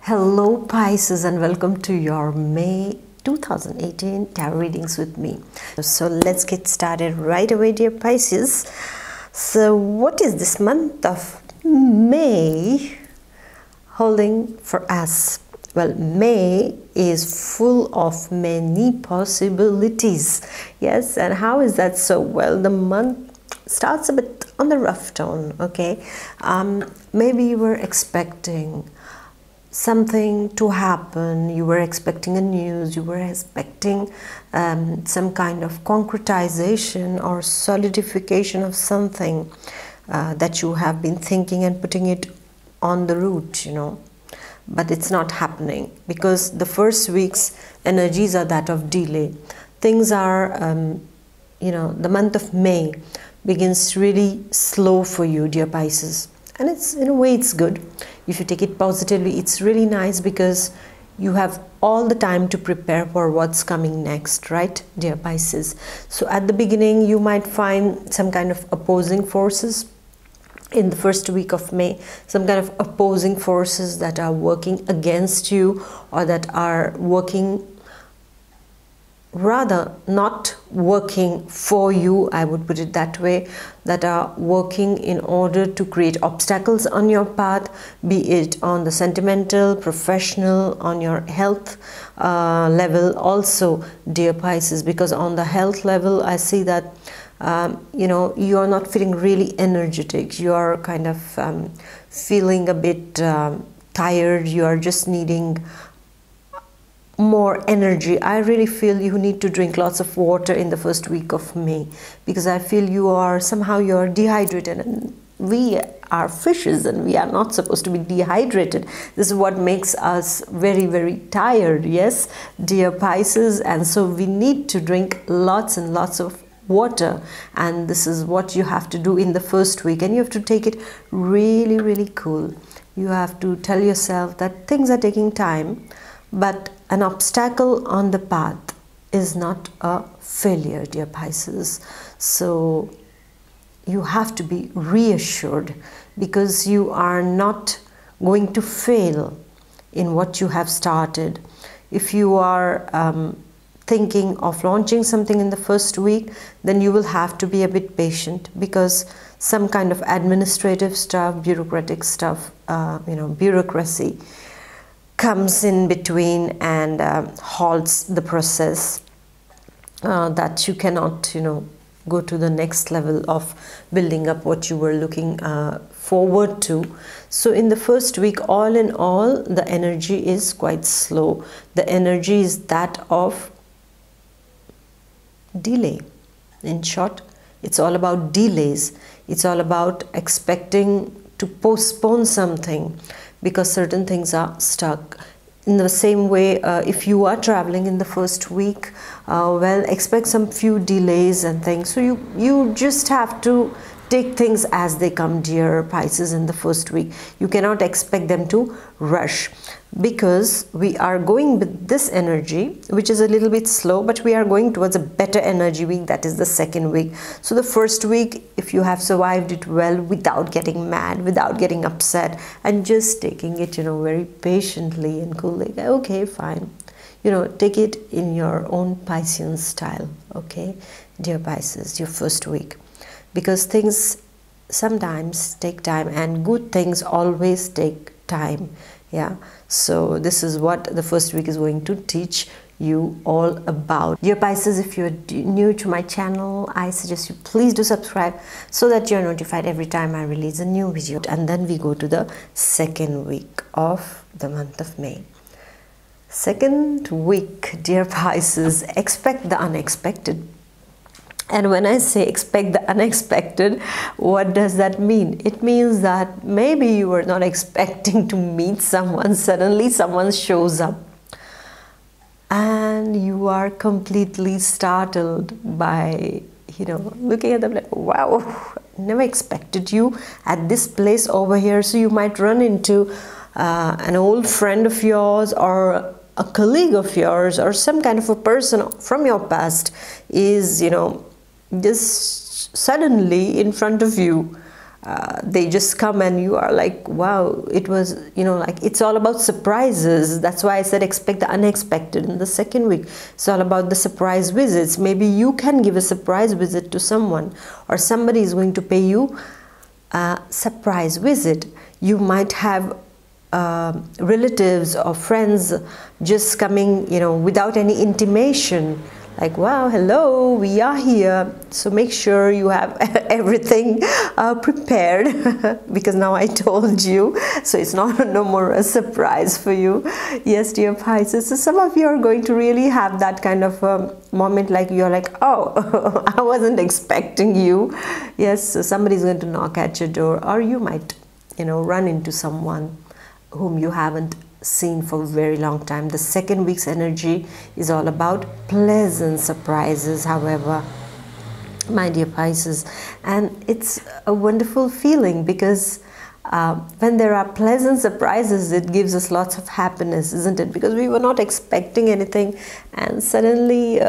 Hello Pisces, and welcome to your May 2018 tarot readings with me. So let's get started right away, dear Pisces. So what is this month of May holding for us? Well, May is full of many possibilities. Yes, and how is that so? Well, the month starts a bit on the rough tone, okay? Maybe you were expecting something to happen, you were expecting a news, you were expecting some kind of concretization or solidification of something that you have been thinking and putting it on the route, but it's not happening because the first week's energies are that of delay. Things are, the month of May begins really slow for you, dear Pisces. And it's, in a way, it's good. If you take it positively, it's really nice because you have all the time to prepare for what's coming next, right, dear Pisces? So at the beginning, you might find some kind of opposing forces in the first week of May, some kind of opposing forces that are working against you or that are working, rather not working for you, I would put it that way, that are working in order to create obstacles on your path, be it on the sentimental, professional, on your health level also, dear Pisces, because on the health level I see that you are not feeling really energetic, you are kind of feeling a bit tired, you are just needing more energy. I really feel you need to drink lots of water in the first week of May, because I feel you are dehydrated, and we are fishes and we are not supposed to be dehydrated. This is what makes us very, very tired, yes, dear Pisces, and so we need to drink lots and lots of water, and this is what you have to do in the first week, and you have to take it really, really cool. You have to tell yourself that things are taking time, but an obstacle on the path is not a failure, dear Pisces. So you have to be reassured because you are not going to fail in what you have started. If you are thinking of launching something in the first week, then you will have to be a bit patient because some kind of administrative stuff, bureaucratic stuff, bureaucracy comes in between and halts the process, that you cannot, go to the next level of building up what you were looking forward to. So in the first week, all in all, the energy is quite slow. The energy is that of delay. In short, it's all about delays. It's all about expecting to postpone something because certain things are stuck. In the same way, if you are traveling in the first week, well, expect some few delays and things. So you just have to take things as they come, dear Pisces, in the first week. You cannot expect them to rush because we are going with this energy, which is a little bit slow, but we are going towards a better energy week, that is the second week. So the first week, if you have survived it well without getting mad, without getting upset, and just taking it, very patiently and coolly, okay, fine. Take it in your own Piscean style, okay, dear Pisces, your first week. Because things sometimes take time and good things always take time, yeah. So this is what the first week is going to teach you all about. Dear Pisces, if you're new to my channel, I suggest you please do subscribe so that you're notified every time I release a new video. And then we go to the second week of the month of May. Second week, dear Pisces, expect the unexpected. And when I say expect the unexpected, what does that mean? It means that maybe you were not expecting to meet someone, suddenly someone shows up and you are completely startled by, looking at them like, wow, never expected you at this place over here. So you might run into an old friend of yours or a colleague of yours or some kind of a person from your past is, just suddenly in front of you they just come and you are like, wow, it was, you know, like it's all about surprises. That's why I said expect the unexpected. In the second week, it's all about the surprise visits. Maybe you can give a surprise visit to someone, or somebody is going to pay you a surprise visit. You might have relatives or friends just coming, you know, without any intimation, like, wow, hello, we are here. So make sure you have everything prepared, because now I told you, so it's not no more a surprise for you. Yes, dear Pisces, so some of you are going to really have that kind of moment, like you're like, oh, I wasn't expecting you. Yes, so somebody's going to knock at your door, or you might, you know, run into someone whom you haven't seen for a very long time. The second week's energy is all about pleasant surprises, however, my dear Pisces, and it's a wonderful feeling, because when there are pleasant surprises, it gives us lots of happiness, isn't it? Because we were not expecting anything, and suddenly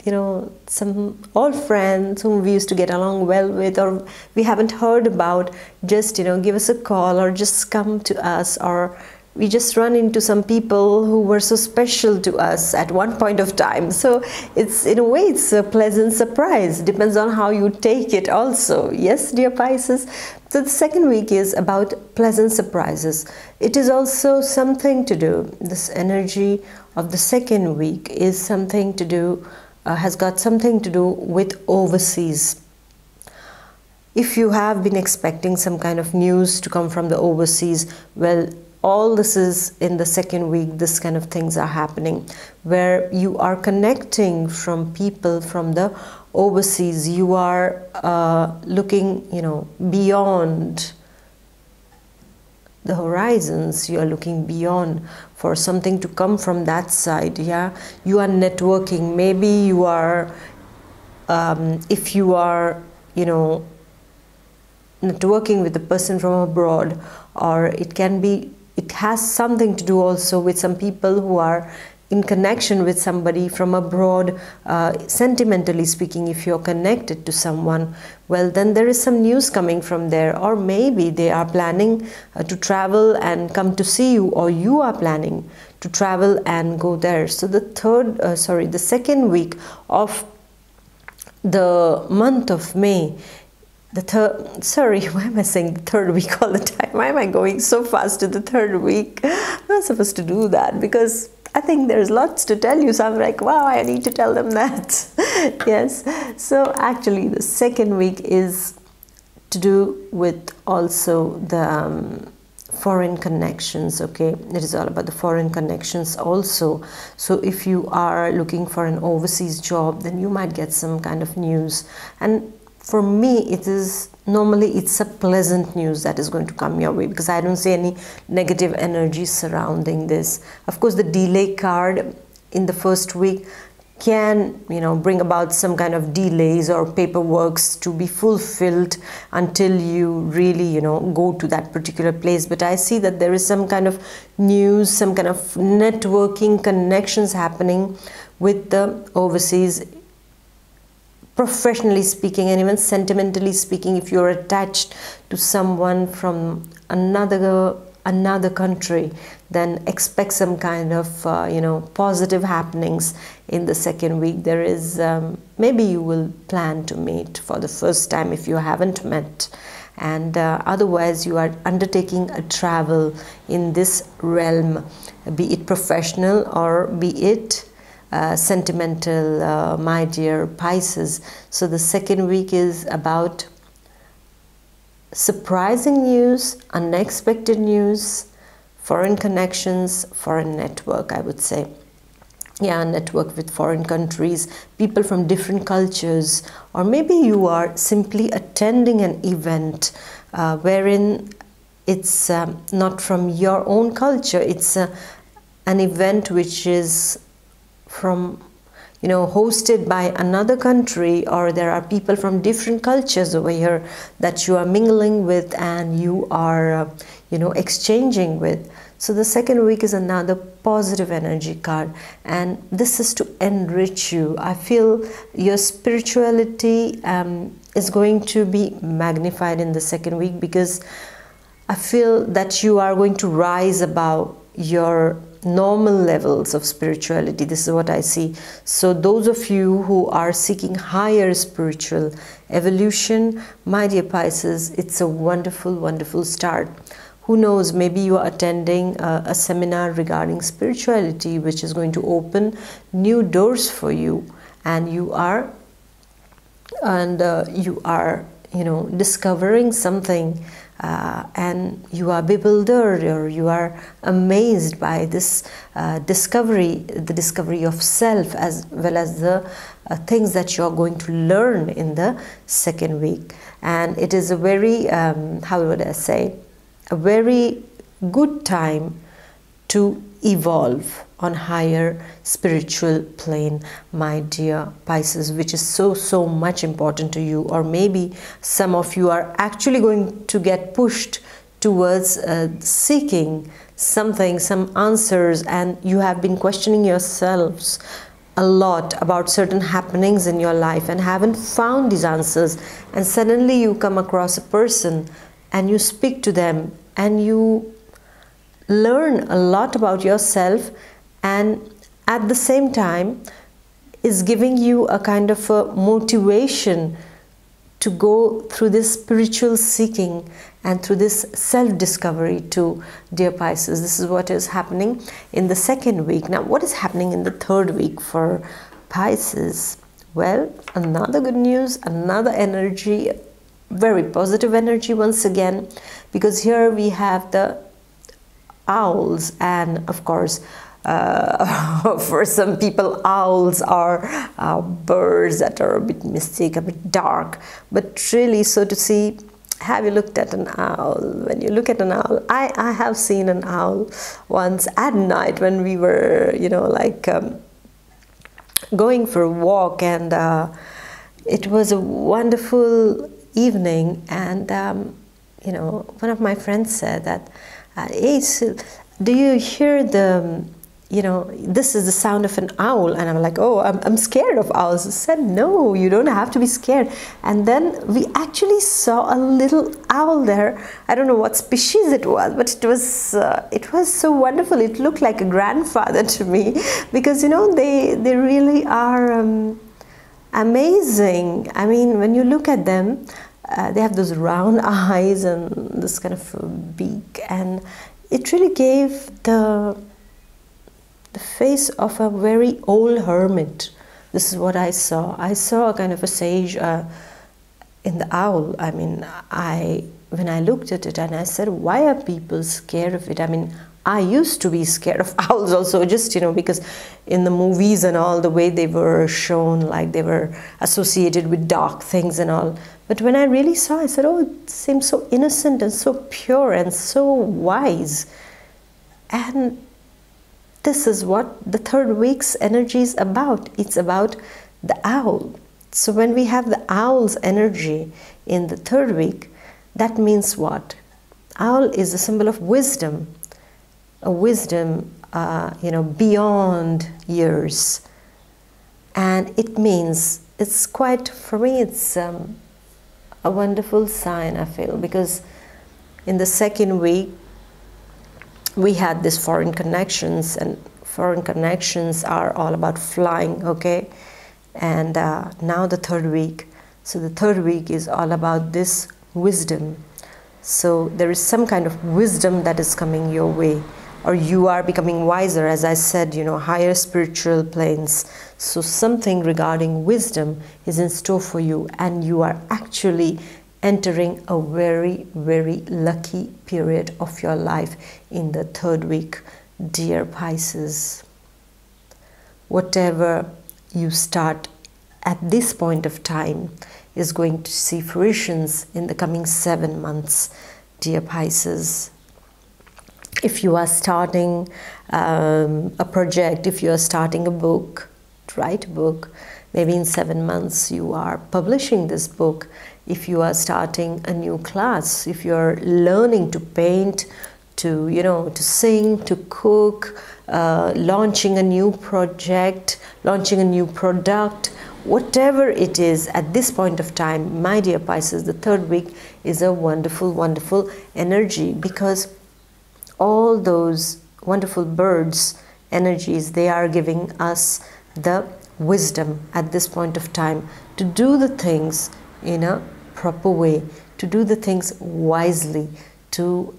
you know, some old friends whom we used to get along well with, or we haven't heard about, just, you know, give us a call, or just come to us, or we just run into some people who were so special to us at one point of time. So it's, in a way, it's a pleasant surprise. Depends on how you take it also. Yes, dear Pisces. So the second week is about pleasant surprises. It is also something to do, this energy of the second week is something to do, has got something to do with overseas. If you have been expecting some kind of news to come from the overseas, well, all this is in the second week. This kind of things are happening, where you are connecting from people from the overseas. You are looking, you know, beyond the horizons. You are looking beyond for something to come from that side. Yeah, you are networking. Maybe you are, if you are, you know, networking with a person from abroad, or it can be, it has something to do also with some people who are in connection with somebody from abroad, sentimentally speaking. If you're connected to someone, well, then there is some news coming from there, or maybe they are planning to travel and come to see you, or you are planning to travel and go there. So the second week of the month of May, why am I saying the third week all the time? Why am I going so fast to the third week? I'm not supposed to do that, because I think there's lots to tell you. So I'm like, wow, I need to tell them that. Yes. So actually the second week is to do with also the foreign connections. Okay, it is all about the foreign connections also. So if you are looking for an overseas job, then you might get some kind of news. And for me, it is normally, it's a pleasant news that is going to come your way, because I don't see any negative energy surrounding this. Of course, the delay card in the first week can, you know, bring about some kind of delays or paperworks to be fulfilled until you really, you know, go to that particular place. But I see that there is some kind of news, some kind of networking connections happening with the overseas, professionally speaking, and even sentimentally speaking. If you're attached to someone from another country, then expect some kind of you know, positive happenings in the second week. There is maybe you will plan to meet for the first time if you haven't met, and otherwise you are undertaking a travel in this realm, be it professional or be it sentimental, my dear Pisces. So the second week is about surprising news, unexpected news, foreign connections, foreign network, I would say. Yeah, network with foreign countries, people from different cultures, or maybe you are simply attending an event wherein it's not from your own culture. It's an event which is from, you know, hosted by another country, or there are people from different cultures over here that you are mingling with and you are, you know, exchanging with. So the second week is another positive energy card, and this is to enrich you. I feel your spirituality is going to be magnified in the second week, because I feel that you are going to rise above your normal levels of spirituality. This is what I see. So those of you who are seeking higher spiritual evolution, my dear Pisces, it's a wonderful, wonderful start. Who knows, maybe you are attending a seminar regarding spirituality, which is going to open new doors for you, and you are discovering something, and you are bewildered, or you are amazed by this discovery, the discovery of self, as well as the things that you are going to learn in the second week. And it is a very, how would I say, a very good time to evolve on higher spiritual plane, my dear Pisces, which is so much important to you. Or maybe some of you are actually going to get pushed towards seeking something, some answers, and you have been questioning yourselves a lot about certain happenings in your life and haven't found these answers, and suddenly you come across a person and you speak to them and you learn a lot about yourself, and at the same time is giving you a kind of a motivation to go through this spiritual seeking and through this self-discovery too, dear Pisces. This is what is happening in the second week. Now, what is happening in the third week for Pisces? Well, another good news, another energy, very positive energy once again, because here we have the owls, and of course for some people owls are birds that are a bit mystic, a bit dark, but really, so to see, have you looked at an owl? When you look at an owl, I have seen an owl once at night when we were, going for a walk, and it was a wonderful evening, and one of my friends said that, hey, do you hear the, this is the sound of an owl? And I'm like, oh, I'm scared of owls. I said, no, you don't have to be scared. And then we actually saw a little owl there. I don't know what species it was, but it was so wonderful. It looked like a grandfather to me, because they really are amazing. I mean, when you look at them, they have those round eyes and this kind of beak, and it really gave the face of a very old hermit. This is what I saw. I saw a kind of a sage in the owl. I mean, when I looked at it and I said, why are people scared of it? I mean, I used to be scared of owls also, just, because in the movies and all, the way they were shown, like they were associated with dark things and all. But when I really saw, I said, oh, it seems so innocent and so pure and so wise. And this is what the third week's energy is about. It's about the owl. So when we have the owl's energy in the third week, that means what? Owl is a symbol of wisdom. A wisdom, beyond years. And it means, it's quite, for me, it's a wonderful sign, I feel, because in the second week, we had these foreign connections, and foreign connections are all about flying, okay? And now the third week. So the third week is all about this wisdom. So there is some kind of wisdom that is coming your way, or you are becoming wiser, as I said, higher spiritual planes. So something regarding wisdom is in store for you, and you are actually entering a very, very lucky period of your life in the third week, dear Pisces. Whatever you start at this point of time is going to see fruitions in the coming 7 months, dear Pisces. If you are starting a project, if you are starting a book, to write a book, maybe in 7 months you are publishing this book. If you are starting a new class, if you are learning to paint, to, you know, to sing, to cook, launching a new project, launching a new product, whatever it is at this point of time, my dear Pisces, the third week is a wonderful, wonderful energy, because all those wonderful birds energies, they are giving us the wisdom at this point of time to do the things in a proper way, to do the things wisely, to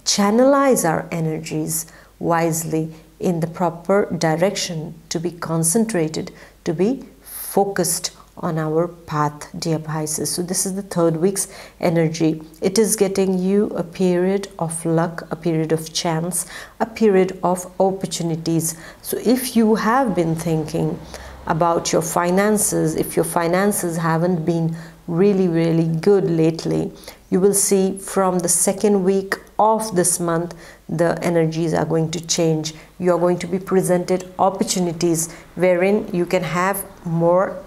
channelize our energies wisely in the proper direction, to be concentrated, to be focused on our path, dear Pisces. So this is the third week's energy. It is getting you a period of luck, a period of chance, a period of opportunities. So if you have been thinking about your finances, if your finances haven't been really good lately, you will see from the second week of this month, the energies are going to change. You are going to be presented opportunities wherein you can have more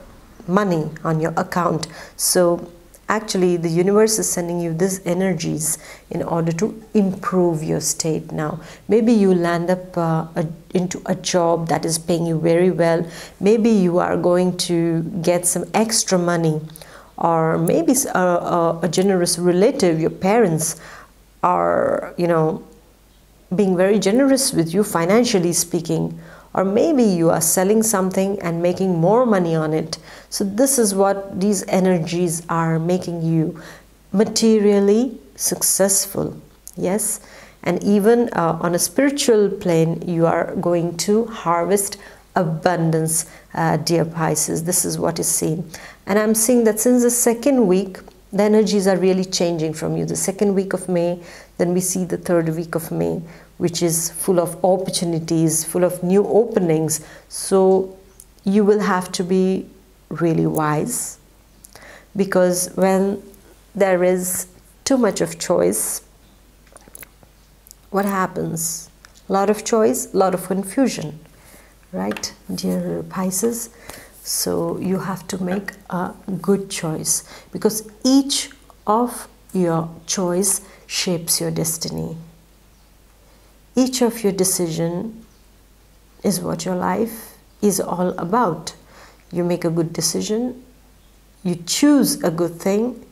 money on your account. So actually the universe is sending you these energies in order to improve your state now. Maybe you land up into a job that is paying you very well. Maybe you are going to get some extra money, or maybe a generous relative, your parents are, you know, being very generous with you financially speaking, or maybe you are selling something and making more money on it. So this is what these energies are making you materially successful. Yes, and even on a spiritual plane, you are going to harvest abundance, dear Pisces. This is what is seen. And I'm seeing that since the second week, the energies are really changing from you. The second week of May, then we see the third week of May, which is full of opportunities, full of new openings. So you will have to be really wise, because when there is too much of choice, what happens? A lot of choice, a lot of confusion, right, dear Pisces? So you have to make a good choice, because each of your choice shapes your destiny. Each of your decision is what your life is all about. You make a good decision, you choose a good thing,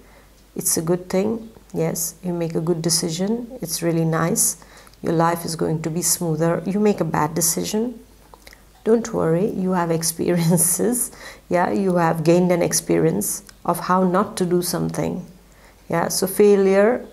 it's a good thing. Yes, you make a good decision, it's really nice. Your life is going to be smoother. You make a bad decision, don't worry, you have experiences. Yeah, you have gained an experience of how not to do something. Yeah, so failure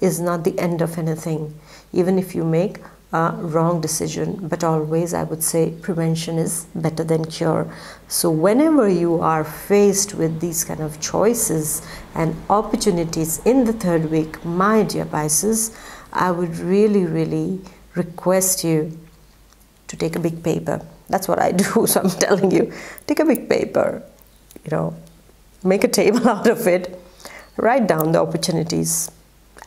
is not the end of anything, even if you make a wrong decision. But always I would say prevention is better than cure. So whenever you are faced with these kind of choices and opportunities in the third week, my dear Pisces, I would really request you to take a big paper. That's what I do. So I'm telling you, take a big paper, you know, make a table out of it, write down the opportunities,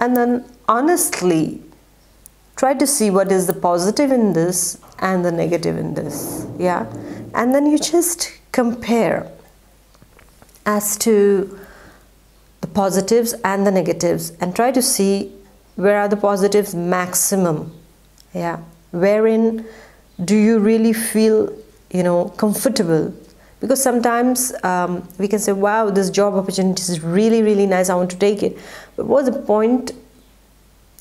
and then honestly try to see what is the positive in this and the negative in this. Yeah, and then you just compare as to the positives and the negatives, and try to see where are the positives maximum. Yeah, wherein do you really feel, you know, comfortable? Because sometimes we can say, wow, this job opportunity is really nice, I want to take it. But what's the point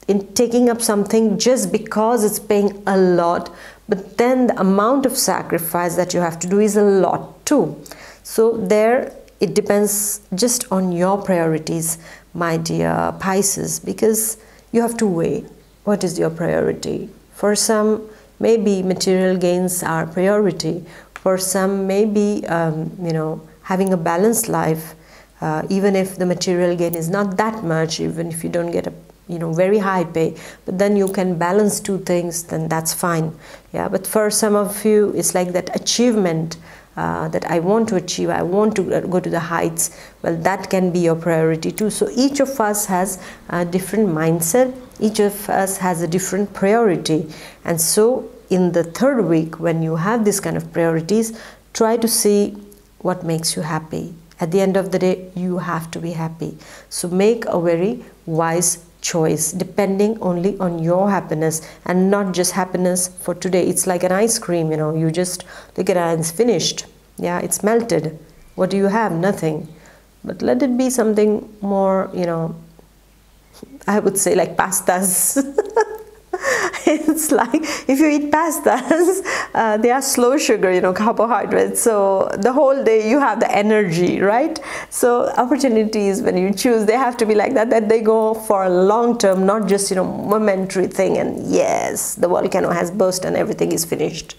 in taking up something just because it's paying a lot, but then the amount of sacrifice that you have to do is a lot too. So there it depends just on your priorities, my dear Pisces, because you have to weigh what is your priority. For some, maybe material gains are priority. For some, maybe you know, having a balanced life, even if the material gain is not that much, even if you don't get a, you know, very high pay, but then you can balance two things, then that's fine. Yeah, but for some of you, it's like that achievement that I want to achieve, I want to go to the heights. Well, that can be your priority too. So each of us has a different mindset. Each of us has a different priority. And so in the third week, when you have this kind of priorities, try to see what makes you happy. At the end of the day, you have to be happy. So make a very wise choice, depending only on your happiness, and not just happiness for today. It's like an ice cream, you know, you just look at it and it's finished. Yeah, it's melted. What do you have? Nothing. But let it be something more, you know, I would say like pastas. It's like if you eat pastas, they are slow sugar, you know, carbohydrates. So the whole day you have the energy, right? So opportunities, when you choose, they have to be like that, that they go for a long term, not just, you know, momentary thing. And yes, the volcano has burst and everything is finished.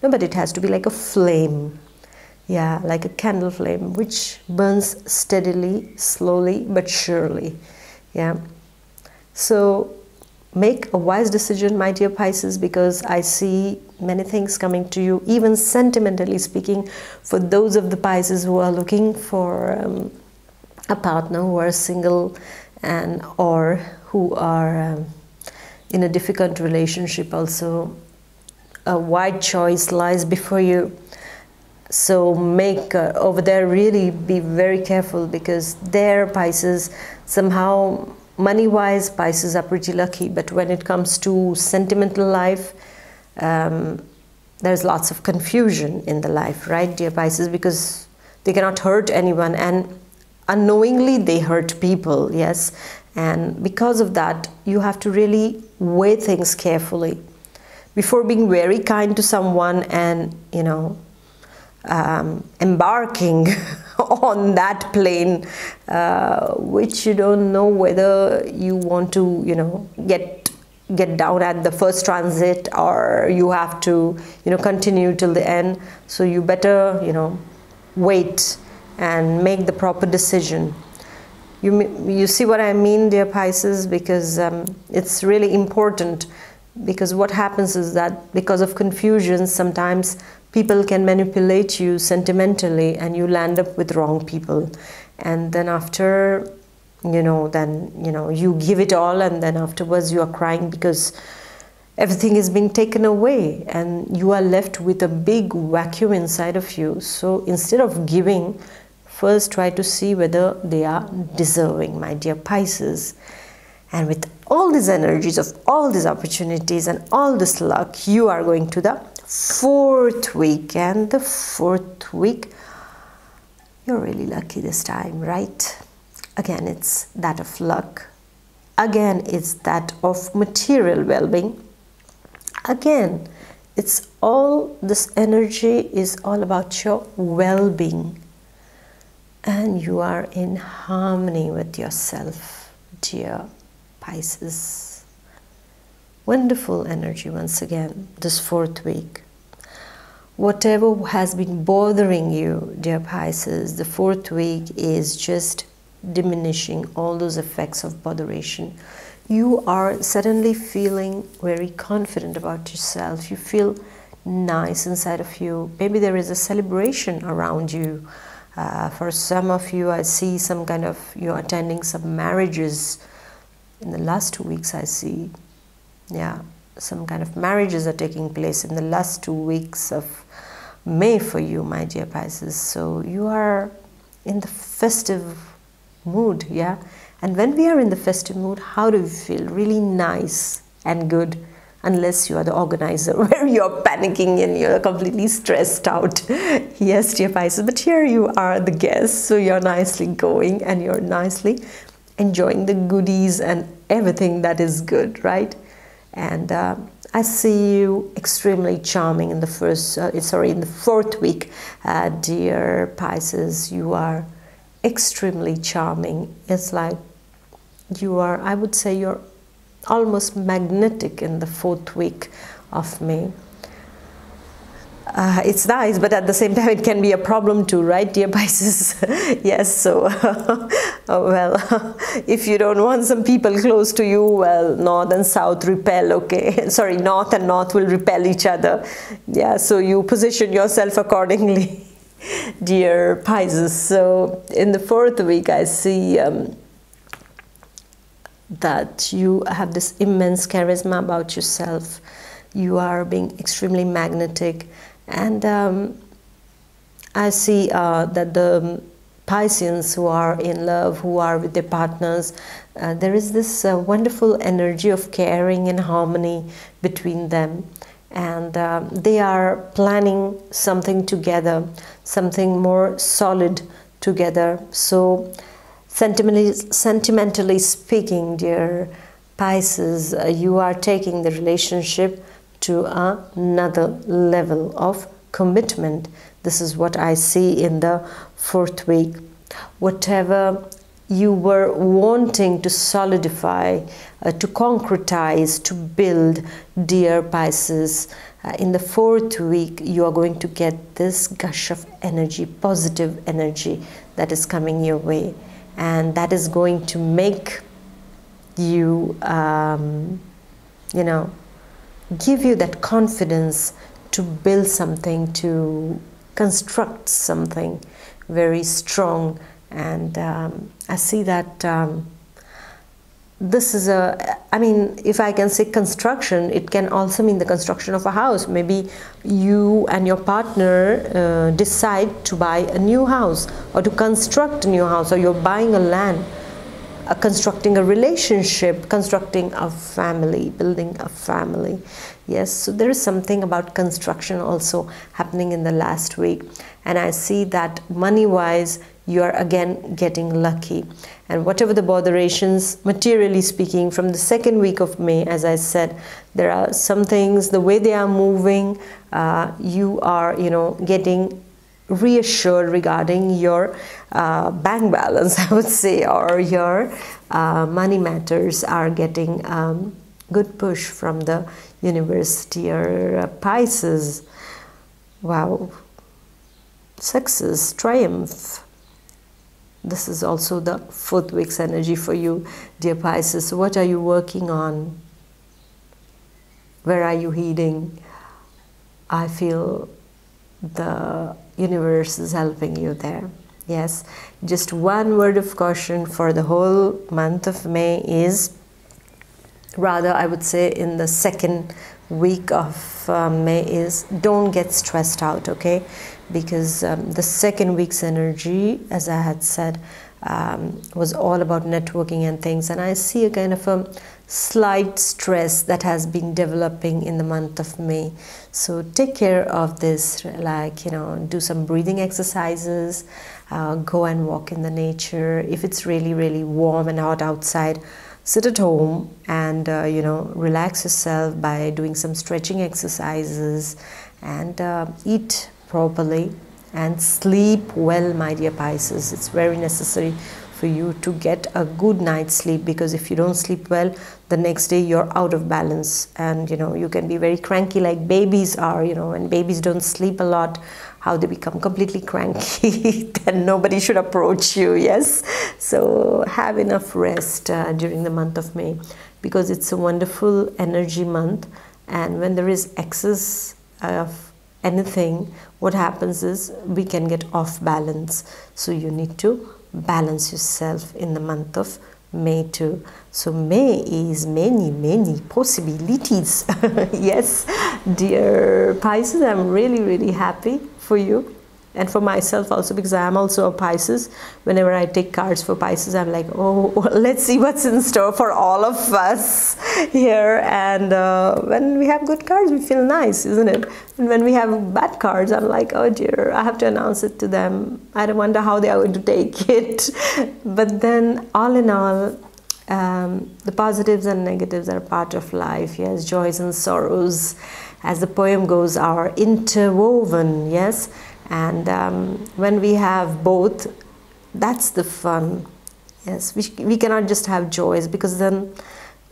No, but it has to be like a flame. Yeah, like a candle flame, which burns steadily, slowly, but surely. Yeah. So make a wise decision, my dear Pisces, because I see many things coming to you, even sentimentally speaking, for those of the Pisces who are looking for a partner, who are single and or who are in a difficult relationship also. A wide choice lies before you. So make over there, really be very careful, because there, Pisces, somehow money-wise, Pisces are pretty lucky, but when it comes to sentimental life, there's lots of confusion in the life, right, dear Pisces, because they cannot hurt anyone, and unknowingly they hurt people, yes, and because of that, you have to really weigh things carefully before being very kind to someone and, you know, embarking on that plane, which you don't know whether you want to, you know, get down at the first transit, or you have to, you know, continue till the end. So you better, you know, wait and make the proper decision. You see what I mean, dear Pisces, because it's really important, because what happens is that because of confusion, sometimes people can manipulate you sentimentally and you land up with wrong people. And then after, you know, you give it all, and then afterwards you are crying because everything is being taken away and you are left with a big vacuum inside of you. So instead of giving, first try to see whether they are deserving, my dear Pisces. And with all these energies of all these opportunities and all this luck, you are going to the 4th week, and the 4th week, you're really lucky this time, right? Again, it's that of luck. Again, it's that of material well-being. Again, it's all, this energy is all about your well-being. And you are in harmony with yourself, dear Pisces. Wonderful energy once again, this 4th week. Whatever has been bothering you, dear Pisces, the 4th week is just diminishing all those effects of botheration. You are suddenly feeling very confident about yourself. You feel nice inside of you. Maybe there is a celebration around you. For some of you, I see some kind of, you're attending some marriages. In the last 2 weeks, I see, yeah, some kind of marriages are taking place in the last 2 weeks of May for you, my dear Pisces. So you are in the festive mood, yeah. And when we are in the festive mood, how do we feel? Really nice and good, unless you are the organizer, where you're panicking and you're completely stressed out. Yes, dear Pisces, but here you are the guest, so you're nicely going and you're nicely enjoying the goodies and everything that is good, right? And I see you extremely charming in the in the 4th week, dear Pisces. You are extremely charming. It's like you are, I would say you're almost magnetic in the 4th week of May. It's nice, but at the same time it can be a problem too, right, dear Pisces? Yes, so, well, if you don't want some people close to you, well, north and south repel, okay? Sorry, north and north will repel each other. Yeah, so you position yourself accordingly, dear Pisces. So in the 4th week, I see that you have this immense charisma about yourself. You are being extremely magnetic. And I see that the Pisceans who are in love, who are with their partners, there is this wonderful energy of caring and harmony between them, and they are planning something together, something more solid together. So sentimentally speaking, dear Pisces, you are taking the relationship to another level of commitment. This is what I see in the 4th week. Whatever you were wanting to solidify, to concretize, to build, dear Pisces, in the 4th week you are going to get this gush of energy, positive energy that is coming your way, and that is going to make you, you know, give you that confidence to build something, to construct something very strong. And I see that this is I mean, if I can say construction, it can also mean the construction of a house. Maybe you and your partner decide to buy a new house, or to construct a new house, or you're buying a land, constructing a relationship, constructing a family, building a family. Yes, so there is something about construction also happening in the last week. And I see that money-wise, you are again getting lucky. And whatever the botherations, materially speaking, from the 2nd week of May, as I said, there are some things, the way they are moving, you are, you know, getting reassured regarding your bank balance, I would say, or your money matters are getting good push from the universe, dear Pisces. Wow. Success, triumph. This is also the 4th week's energy for you, dear Pisces. What are you working on? Where are you heading? I feel the universe is helping you there. Yes, just one word of caution for the whole month of May is, rather I would say in the 2nd week of May, is don't get stressed out, okay? Because the 2nd week's energy, as I had said, was all about networking and things, and I see a kind of a slight stress that has been developing in the month of May. So take care of this, like, you know, do some breathing exercises, go and walk in the nature. If it's really, really warm and hot outside, sit at home and, you know, relax yourself by doing some stretching exercises, and eat properly and sleep well, my dear Pisces. It's very necessary for you to get a good night's sleep, because if you don't sleep well, the next day you're out of balance, and you know, you can be very cranky like babies are. You know, when babies don't sleep a lot, how they become completely cranky, then nobody should approach you. Yes, so have enough rest during the month of May, because it's a wonderful energy month, and when there is excess of anything, what happens is we can get off balance. So you need to balance yourself in the month of May too. So May is many possibilities. Yes, dear Pisces, I'm really happy for you, and for myself also, because I am also a Pisces. Whenever I take cards for Pisces, I'm like, oh, let's see what's in store for all of us here. And when we have good cards, we feel nice, isn't it? And when we have bad cards, I'm like, oh dear, I have to announce it to them. I don't wonder how they are going to take it. But then, all in all, the positives and negatives are part of life. Yes, joys and sorrows, as the poem goes, are interwoven. Yes. And when we have both, that's the fun. Yes, we cannot just have joys, because then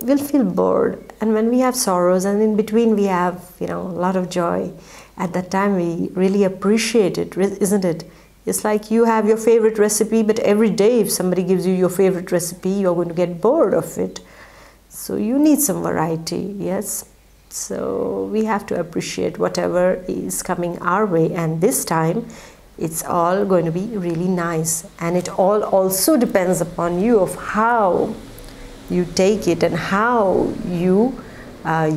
we'll feel bored. And when we have sorrows, and in between we have, you know, a lot of joy, at that time we really appreciate it, isn't it? It's like you have your favorite recipe, but every day if somebody gives you your favorite recipe, you're going to get bored of it. So you need some variety. Yes. So we have to appreciate whatever is coming our way, and this time it's all going to be really nice, and it all also depends upon you, of how you take it and how you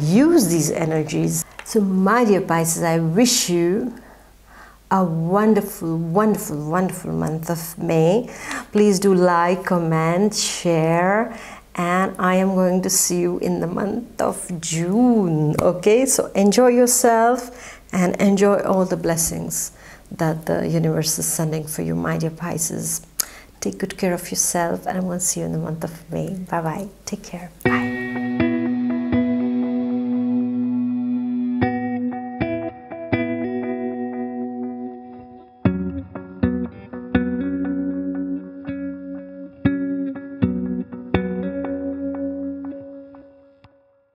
use these energies. So my dear Pisces, I wish you a wonderful, wonderful, wonderful month of May. Please do like, comment, share, and I am going to see you in the month of June. Okay, so enjoy yourself and enjoy all the blessings that the universe is sending for you, my dear Pisces. Take good care of yourself, and I will see you in the month of May. Bye bye. Take care. Bye.